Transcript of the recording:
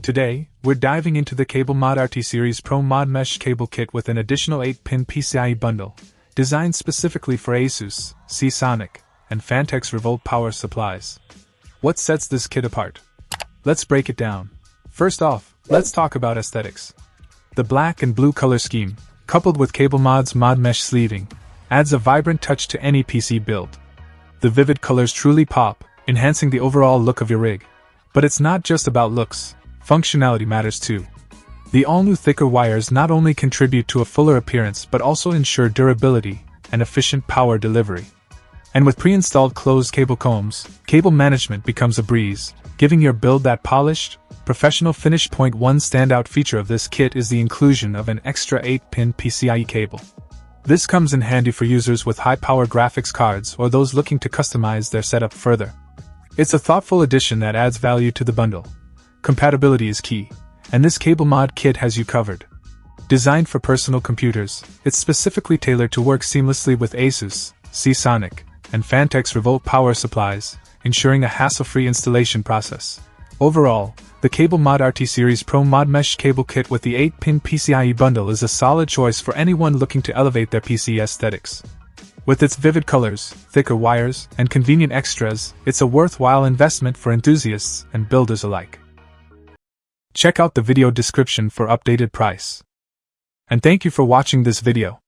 Today, we're diving into the CableMod RT Series Pro ModMesh cable kit with an additional 8-pin PCIe bundle, designed specifically for ASUS, Seasonic, and Phanteks Revolt power supplies. What sets this kit apart? Let's break it down. First off, let's talk about aesthetics. The black and blue color scheme, coupled with CableMod's ModMesh sleeving, adds a vibrant touch to any PC build. The vivid colors truly pop, enhancing the overall look of your rig. But it's not just about looks. Functionality matters too. The all-new thicker wires not only contribute to a fuller appearance but also ensure durability and efficient power delivery. And with pre-installed closed cable combs, cable management becomes a breeze, giving your build that polished, professional finish. One standout feature of this kit is the inclusion of an extra 8-pin PCIe cable. This comes in handy for users with high-power graphics cards or those looking to customize their setup further. It's a thoughtful addition that adds value to the bundle. Compatibility is key, and this CableMod kit has you covered. Designed for personal computers, it's specifically tailored to work seamlessly with ASUS, Seasonic, and Phanteks Revolt power supplies, ensuring a hassle-free installation process. Overall, the CableMod RT Series Pro ModMesh cable kit with the 8-pin PCIe bundle is a solid choice for anyone looking to elevate their PC aesthetics. With its vivid colors, thicker wires, and convenient extras, it's a worthwhile investment for enthusiasts and builders alike. Check out the video description for updated price. And thank you for watching this video.